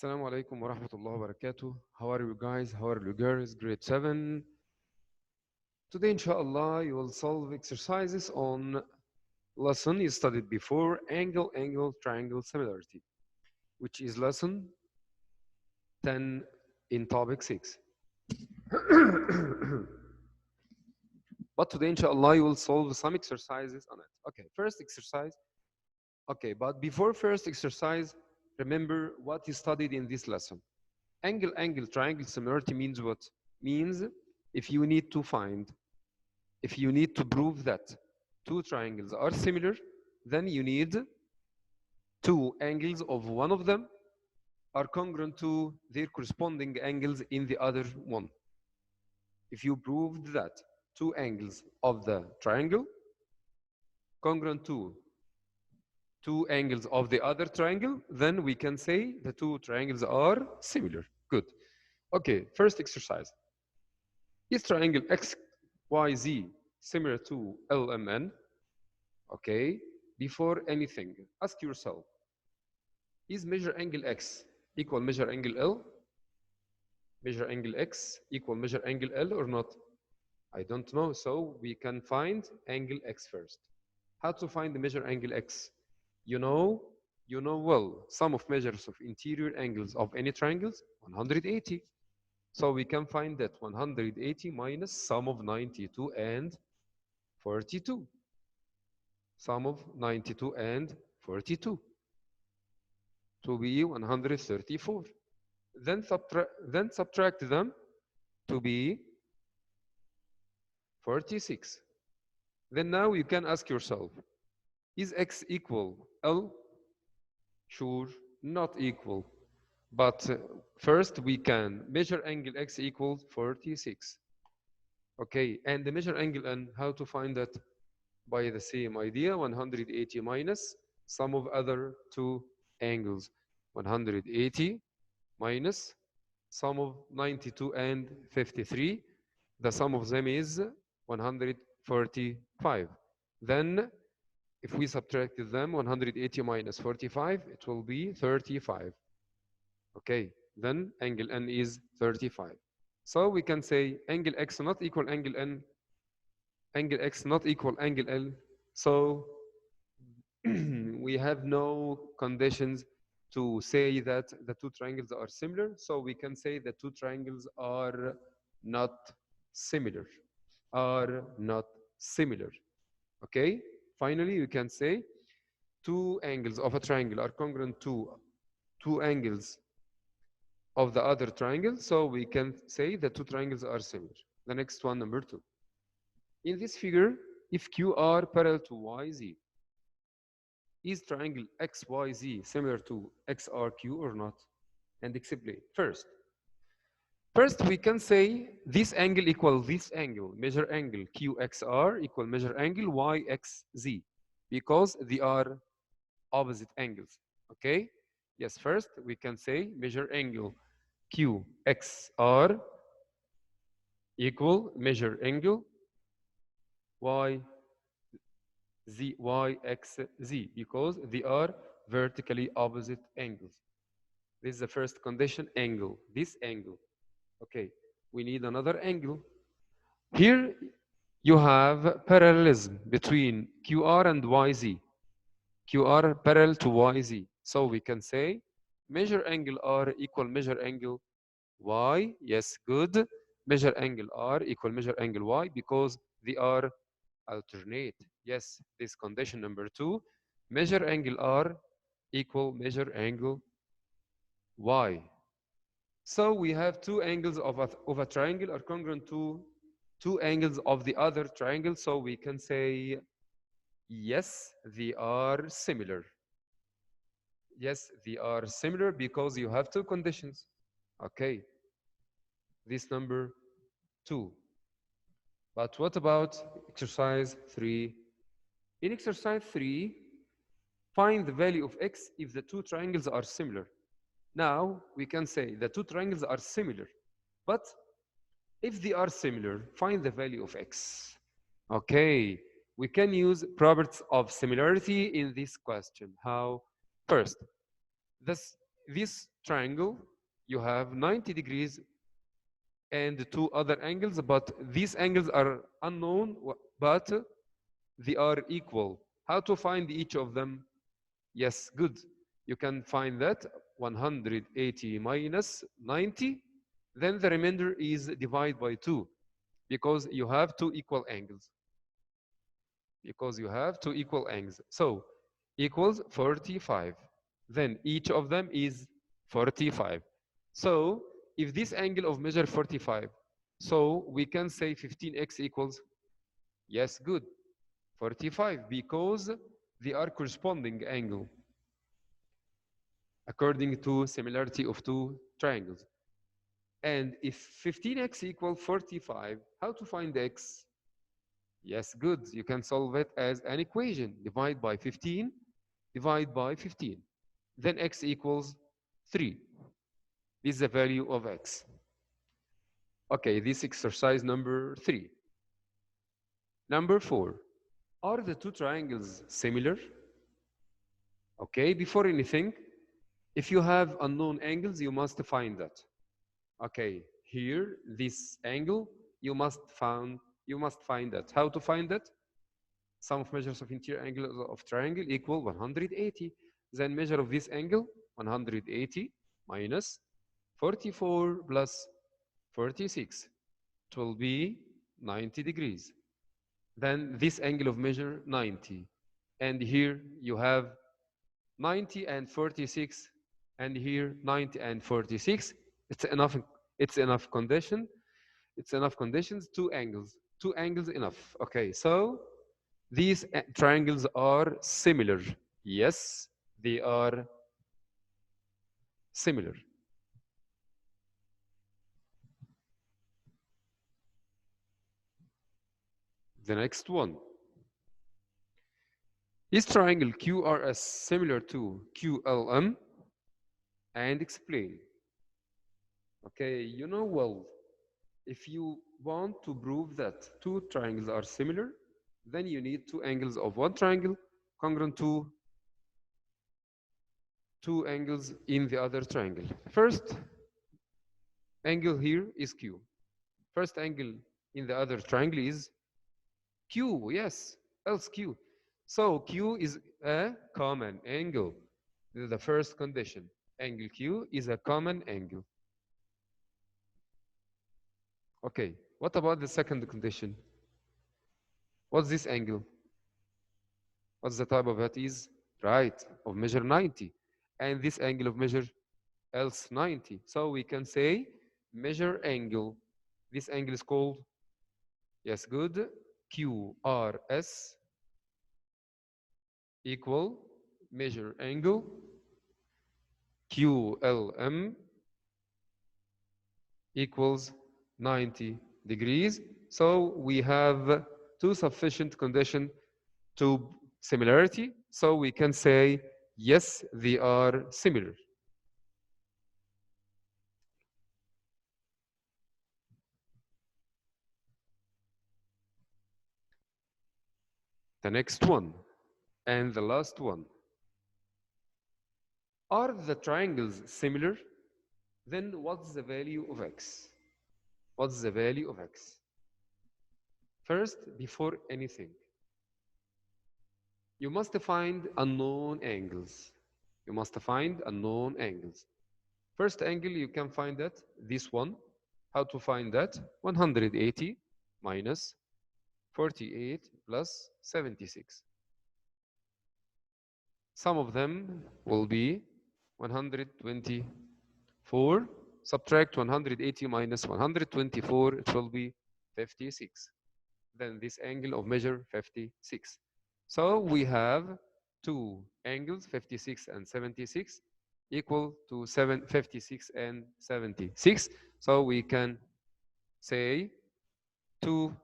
Assalamu alaikum wa rahmatullahi wa barakatuh. How are you guys? How are you girls? Grade 7. Today, inshallah, you will solve exercises on lesson you studied before, angle, angle, triangle, similarity, which is lesson 10 in topic 6. But today, inshallah, you will solve some exercises on it. Okay, first exercise. Okay, but before first exercise, remember what you studied in this lesson. Angle, angle, triangle, similarity means what? Means if you need to find, if you need to prove that two triangles are similar, then you need two angles of one of them are congruent to their corresponding angles in the other one. If you proved that two angles of the triangle congruent to two angles of the other triangle, then we can say the two triangles are similar. Good. Okay, first exercise. Is triangle XYZ similar to LMN? Okay, before anything, ask yourself, is measure angle X equal measure angle L? Measure angle X equal measure angle L or not? I don't know, so we can find angle X first. How to find the measure angle X? You know well, sum of measures of interior angles of any triangles, 180. So we can find that 180 minus sum of 92 and 42. Sum of 92 and 42 to be 134. Then subtract them to be 46. Then now you can ask yourself, is X equal L? Sure, not equal. But first we can measure angle X equals 46. Okay, and the measure angle N, how to find that? By the same idea, 180 minus sum of other two angles. 180 minus sum of 92 and 53. The sum of them is 145. Then if we subtract them, 180 minus 45, it will be 35. Okay, then angle N is 35. So we can say angle X not equal angle N, angle X not equal angle L. So we have no conditions to say that the two triangles are similar. So we can say the two triangles are not similar. Are not similar. Okay? Finally, you can say two angles of a triangle are congruent to two angles of the other triangle. So we can say the two triangles are similar. The next one, number 2. In this figure, if QR parallel to YZ, is triangle XYZ similar to XRQ or not? And explain. First we can say this angle equal this angle, measure angle QXR equal measure angle YXZ, because they are opposite angles. Okay? Yes, first we can say measure angle QXR equal measure angle YXZ, because they are vertically opposite angles. This is the first condition, angle, this angle. Okay, we need another angle. Here you have parallelism between QR and YZ. QR parallel to YZ. So we can say measure angle R equal measure angle Y. Yes, good. Measure angle R equal measure angle Y because they are alternate. Yes, this condition number 2. Measure angle R equal measure angle Y. So we have two angles of a triangle are congruent to two angles of the other triangle. So we can say, yes, they are similar. Yes, they are similar because you have two conditions. Okay, this number 2. But what about exercise 3? In exercise 3, find the value of X if the two triangles are similar. Now, we can say the two triangles are similar, but if they are similar, find the value of X. Okay, we can use properties of similarity in this question. How? First, this triangle, you have 90 degrees and two other angles, but these angles are unknown, but they are equal. How to find each of them? Yes, good. You can find that 180 minus 90, then the remainder is divided by 2 because you have two equal angles. So equals 45. Then each of them is 45. So if this angle of measure 45, so we can say 15x equals, yes, good, 45 because they are corresponding angle according to similarity of two triangles. And if 15x equals 45, how to find x? Yes, good. You can solve it as an equation. Divide by 15, divide by 15. Then x equals 3. This is the value of x. Okay, this exercise number 3. Number 4. Are the two triangles similar? Okay, before anything, if you have unknown angles, you must find that. Okay, here, this angle, you must find that. How to find that? Sum of measures of interior angle of triangle equal 180. Then measure of this angle, 180 minus 44 plus 46. It will be 90 degrees. Then this angle of measure, 90. And here you have 90 and 46. And here 90 and 46. It's enough condition. It's enough conditions, two angles. Two angles enough. Okay, so these triangles are similar. Yes, they are similar. The next one. Is triangle QRS similar to QLM? And explain. Okay, you know well, if you want to prove that two triangles are similar, then you need two angles of one triangle congruent to two angles in the other triangle. First angle here is Q. First angle in the other triangle is Q, yes, else Q. So Q is a common angle. This is the first condition. Angle Q is a common angle. Okay, what about the second condition? What's this angle? What's the type of it is? Right, of measure 90. And this angle of measure else 90. So we can say measure angle. This angle is called, yes, good, QRS equal measure angle QLM equals 90 degrees. So we have two sufficient conditions to similarity. So we can say, yes, they are similar. The next one and the last one. Are the triangles similar? Then what's the value of x? What's the value of x? First, before anything, you must find unknown angles. You must find unknown angles. First angle, you can find that, this one. How to find that? 180 minus 48 plus 76. Some of them will be 124. Subtract 180 minus 124, it will be 56. Then this angle of measure 56. So we have two angles, 56 and 76, equal to 56 and 76. So we can say two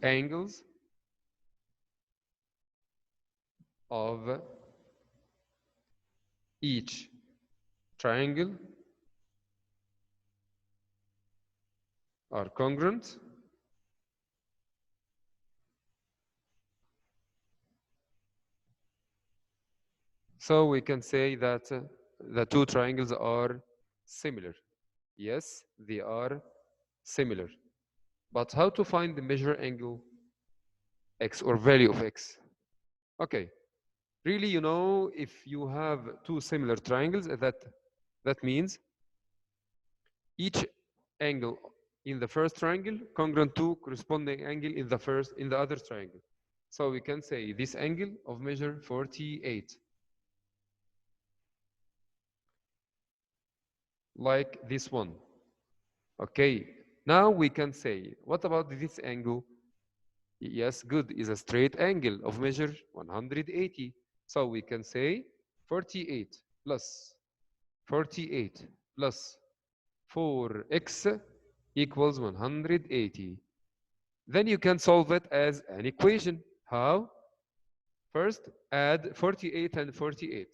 angles of each triangle are congruent So we can say that the two triangles are similar. Yes, they are similar. But how to find the measure angle x or value of x? Okay, really, if you have two similar triangles, that means each angle in the first triangle congruent to corresponding angle in the other triangle. So we can say this angle of measure 48, like this one. Okay, now we can say, what about this angle? Yes, good, is a straight angle of measure 180. So we can say 48 plus 48 plus 4x equals 180. Then you can solve it as an equation. How? First, add 48 and 48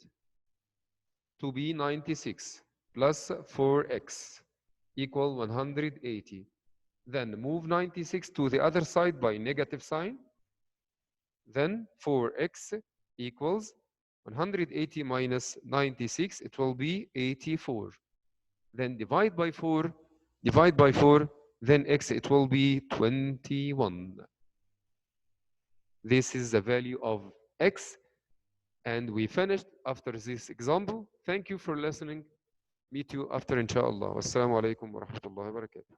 to be 96 plus 4x equal 180. Then move 96 to the other side by negative sign. Then 4x equals 180 minus 96. It will be 84. Then divide by 4. Divide by 4. Then x, it will be 21. This is the value of x. And we finished after this example. Thank you for listening. Meet you after, inshallah. Wassalamu alaikum wa rahmatullahi wa barakatuh.